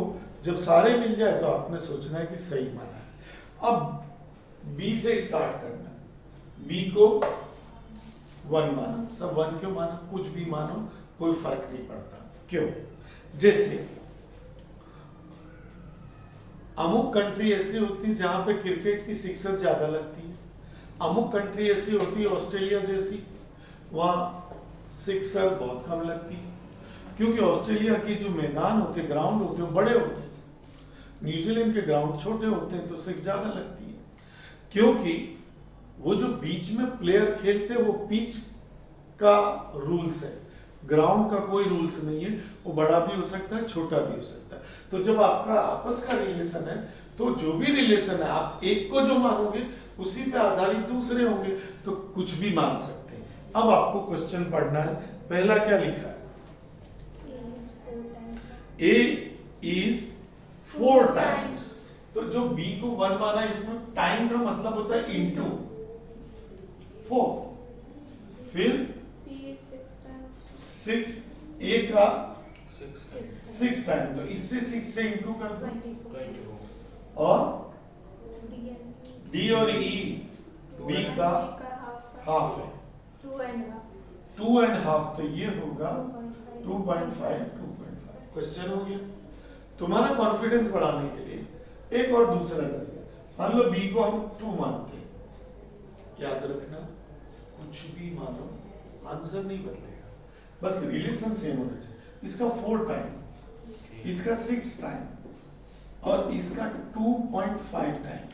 जब सारे मिल जाए तो आपने सोचना है कि सही माना है। अब B से स्टार्ट करना, B को 1 मानो। सब 1 क्यों मानो? कुछ भी मानो, कोई फर्क नहीं पड़ता। क्यों? जैसे अमुक कंट्री ऐसी होती है जहां पे क्रिकेट की सिक्सर ज्यादा लगती है, अमुक कंट्री ऐसी होती है ऑस्ट्रेलिया जैसी, वहां सिक्सर बहुत कम लगती है। क्योंकि ऑस्ट्रेलिया के जो मैदान होते, ग्राउंड होते हैं, वो बड़े होते हैं, न्यूजीलैंड के ग्राउंड छोटे होते हैं, तो सिक्स ज्यादा लगती है। क्योंकि वो जो बीच में प्लेयर खेलते हैं वो पिच का रूल्स है, ग्राउंड का कोई रूल्स नहीं है। वो बड़ा भी हो सकता है, छोटा भी हो सकता है। तो जब आपका आपस का रिलेशन है तो जो भी रिलेशन है आप एक को जो मानोगे उसी पे आधारित दूसरे होंगे, तो कुछ भी मान सकते हैं। अब आपको क्वेश्चन पढ़ना है। पहला क्या लिखा है? A is 4 times। तो जो B को 1 माना है, इसमें टाइम का मतलब होता है इनटू 4। फिर
C is 6 times
6, A का
6
टाइम, तो इससे 6 से इंटू कर दो।
22
और
D and
D और E B का हाफ है, 2.5, तो ये होगा 2.5। क्वेश्चन हो गया। तुम्हारा कॉन्फिडेंस बढ़ाने के लिए एक और दूसरा तरीका, मान लो B को हम 2 मानते हैं, याद रखना कुछ भी मानो आंसर नहीं बदलेगा, बस रिलेशन सेम होना चाहिए। इसका 4 टाइम, इसका 6 टाइम और इसका 2.5 टाइम।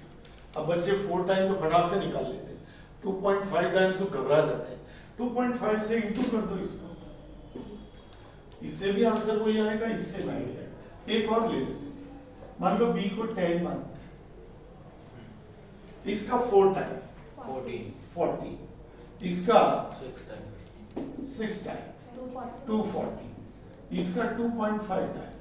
अब बच्चे 4 टाइम तो फटाक से निकाल लेते हैं, 2.5 टाइम तो घबरा जाते हैं। 2.5 से इंटू कर दो इसको, इससे भी आंसर वही आएगा, इससे भी आएगा। एक और ले लेते हैं, मान लो B को 10 मानते हैं, इसका 4 टाइम 40, इसका 6 टाइम 240, इसका 2.5 टाइम,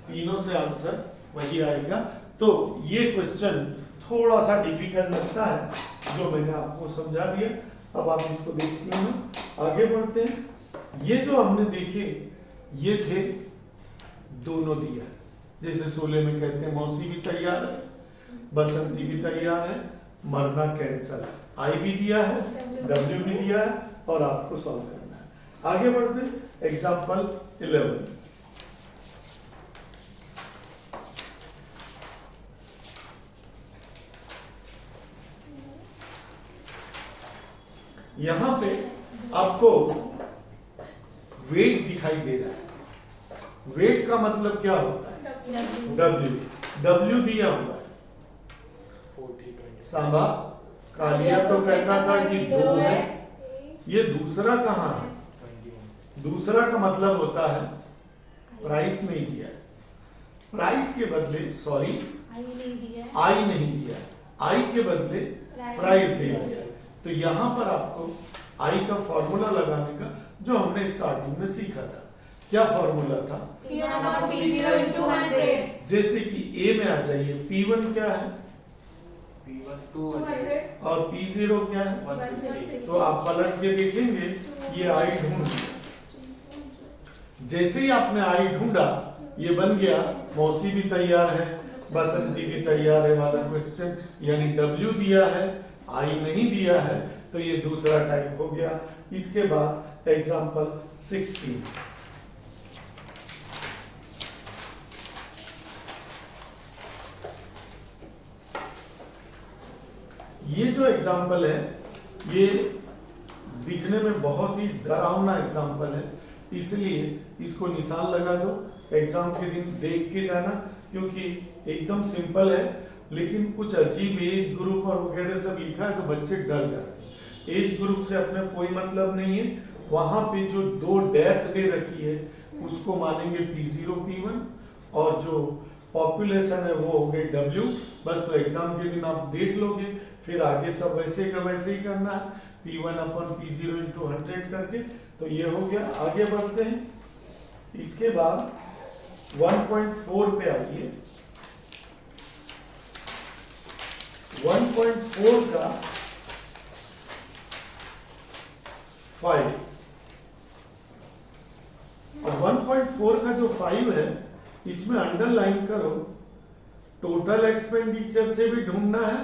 तीनों से आंसर वही आएगा। तो ये क्वेश्चन थोड़ा सा डिफिकल्ट लगता है जो मैंने आपको समझा दिया। अब आप इसको देखते हैं, आगे बढ़ते हैं। ये जो हमने देखे ये थे दोनों दिया, जैसे शोले में कहते हैं मौसी भी तैयार है, बसंती भी तैयार है, मरना कैंसर, आई भी दिया है, डब्ल्यू भी दिया है और आपको सॉल्व करना है। आगे बढ़ते हैं, एग्जाम्पल 11। यहां पे आपको वेट दिखाई दे रहा है। वेट का मतलब क्या होता है? W दिया हुआ है।
40, 20.
सांबा कालिया तो कहता था कि 2 है, ये दूसरा कहाँ है?
21.
दूसरा का मतलब होता है प्राइस नहीं दिया है। प्राइस के बदले सॉरी आई नहीं दिया, आई के बदले प्राइस दे दिया। तो यहां पर आपको आई का फॉर्मूला लगाने का जो हमने स्टार्टिंग में सीखा था, क्या फॉर्मूला था?
P1 upon P0 into 100.
जैसे कि ए में आ जाइए, P1 क्या है
P1 200.
और P0 क्या है?
160.
तो आप पलट के देखेंगे ये आई ढूंढ लिया। जैसे ही आपने आई ढूंढा ये बन गया मौसी भी तैयार है, बसंती भी तैयार है वाला क्वेश्चन, यानी डब्ल्यू दिया है, आई नहीं दिया है, तो ये दूसरा टाइप हो गया। इसके बाद एग्जांपल 16। ये जो एग्जांपल है ये दिखने में बहुत ही डरावना एग्जांपल है, इसलिए इसको निशान लगा दो, एग्जाम के दिन देख के जाना, क्योंकि एकदम सिंपल है लेकिन कुछ अजीब एज ग्रुप और वगैरह सब लिखा है तो बच्चे डर जाते हैं। एज ग्रुप से अपने कोई मतलब नहीं है, वहां पे जो 2 डेथ दे रखी है उसको मानेंगे P0 P1 और जो पॉपुलेशन है वो हो गई W। बस तो एग्जाम के दिन आप देख लोगे, फिर आगे सब वैसे का वैसे ही करना है, P1 अपन P0 into 100 करके। तो ये हो गया। आगे बढ़ते हैं, इसके बाद 1.4 पे आइए। 1.4 का 5 और 1.4 का जो 5 है इसमें अंडरलाइन करो, टोटल एक्सपेंडिचर से भी ढूंढना है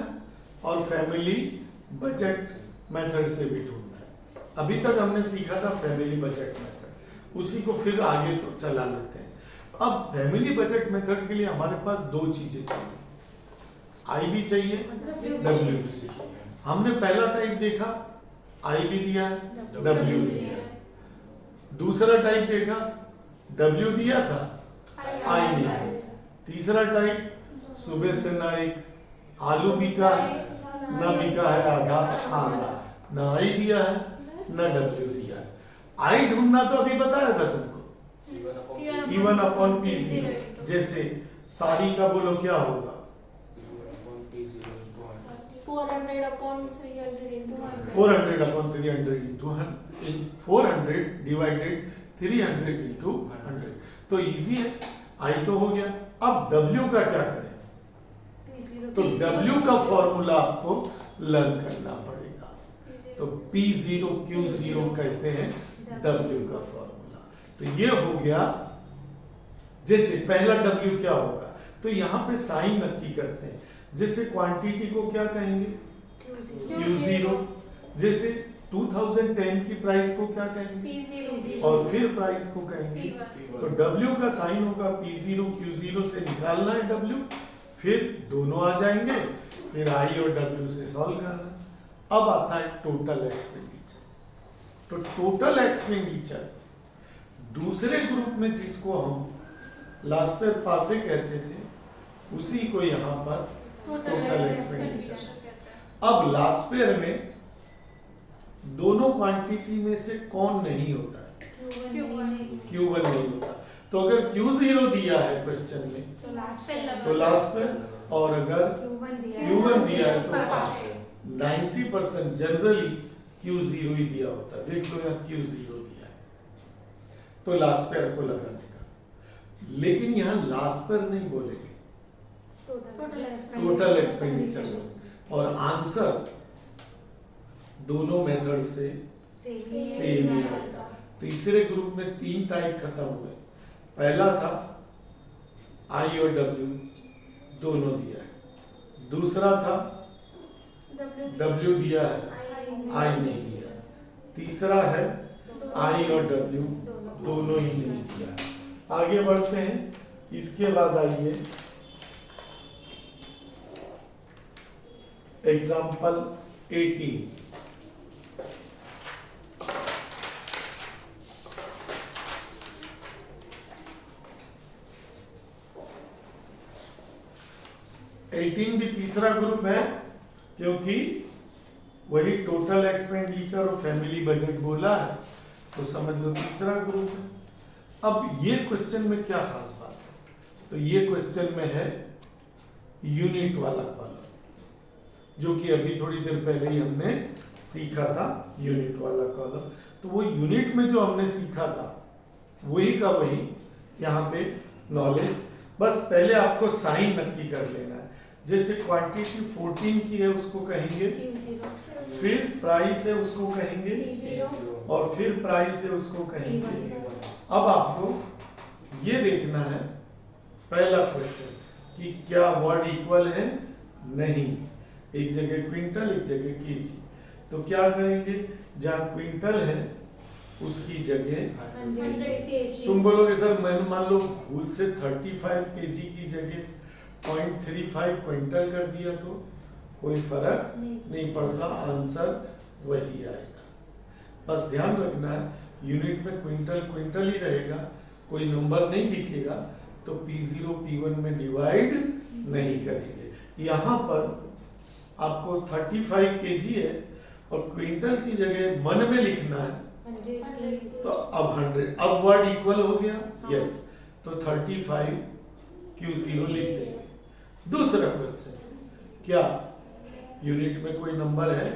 और फैमिली बजट मेथड से भी ढूंढना है। अभी तक हमने सीखा था फैमिली बजट मेथड, उसी को फिर आगे तो चला लेते हैं। अब फैमिली बजट मेथड के लिए हमारे पास 2 चीजें चाहिए, आई भी चाहिए, डब्ल्यू भी चाहिए। हमने पहला टाइप देखा, आई भी दिया है, डब्ल्यू भी दिया है। दूसरा टाइप देखा, डब्ल्यू दिया था, आई नहीं दिया। तीसरा टाइप, सुबह से ना एक आलू बिका है, न बिका है आधा आंधा, न आई दिया है न डब्ल्यू दिया है। आई ढूंढना तो अभी बताया था तुमको, E1 upon P0। जैसे सारी का बोलो क्या होगा?
400 upon 300 into 100.
400 upon 300 into 400 divided 300 into 100। तो इजी है, आई तो हो गया। अब डब्ल्यू का क्या करें? तो डब्ल्यू का फॉर्मूला आपको लर्न करना पड़ेगा। तो P0 Q0 कहते हैं डब्ल्यू का फॉर्मूला। तो ये हो गया। जैसे पहला डब्ल्यू क्या होगा, तो यहाँ पे साइन नक्की करते हैं। जैसे क्वांटिटी को क्या कहेंगे? Q0। जैसे 2010 की प्राइस को क्या कहेंगे?
P0
और फिर प्राइस को कहेंगे।
P1।
तो W का साइन होगा P0 Q0 से निकालना है W, फिर दोनों आ जाएंगे, फिर I और W से सॉल्व करना। अब आता है टोटल एक्सपेंडिचर। तो टोटल एक्सपेंडिचर दूसरे ग्रुप में जिसको हम लास्ट ईयर पासे कहते थे उसी को यहाँ पर टोटल एक्सपेंडिचर। अब लास्ट ईयर में दोनों क्वांटिटी में से कौन नहीं होता है? Q1 नहीं होता। तो अगर Q0 दिया है क्वेश्चन में तो लास्ट में, और अगर Q1 दिया है तो 90% जनरली Q0 ही दिया होता है। देख लो यहाँ Q0 दिया है तो लास्ट पेयर को लगाने का। लेकिन यहाँ लास्ट पेयर नहीं बोलेंगे, टोटल एक्सपेंडिचर। और आंसर दोनों मेथड से सेम ही आएगा। तीसरे ग्रुप में 3 टाइप खत्म हुए। पहला था आई और डब्ल्यू दोनों दिया है, दूसरा था डब्ल्यू दिया है, आई नहीं दिया, तीसरा है आई और डब्ल्यू दोनों ही नहीं दिया। आगे बढ़ते हैं, इसके बाद आइए एग्जाम्पल 18। 18 भी तीसरा ग्रुप है, क्योंकि वही टोटल एक्सपेंडिचर और फैमिली बजट बोला है, तो समझ लो तीसरा ग्रुप है। अब ये क्वेश्चन में क्या खास बात है, तो ये क्वेश्चन में है यूनिट वाला कॉलम, जो कि अभी थोड़ी देर पहले ही हमने सीखा था, यूनिट वाला कॉलम। तो वो यूनिट में जो हमने सीखा था वही का वही यहाँ पे नॉलेज, बस पहले आपको साइन नक्की कर लेना है। जैसे क्वांटिटी 14 की है उसको कहेंगे, फिर प्राइस है उसको कहेंगे, और फिर प्राइस है उसको कहेंगे। अब आपको ये देखना है पहला क्वेश्चन कि क्या वर्ड इक्वल है, नहीं, एक जगह क्विंटल एक जगह केजी, तो क्या करेंगे, जहाँ क्विंटल है उसकी जगह
100 kg।
तुम बोलोगे सर मैंने मान लो भूल से 35 केजी की जगह 0.35 क्विंटल कर दिया तो कोई फर्क नहीं पड़ता, आंसर वही आएगा। बस ध्यान रखना है यूनिट में क्विंटल क्विंटल ही रहेगा, कोई नंबर नहीं दिखेगा तो P0 P1 में डिवाइड नहीं करेंगे। यहाँ पर आपको 35 केजी है और क्विंटल की जगह मन में लिखना है, तो अब 100, अब वर्ड इक्वल हो गया, यस, तो 35 Q0 लिख देंगे। दूसरा क्वेश्चन, क्या यूनिट में कोई नंबर है,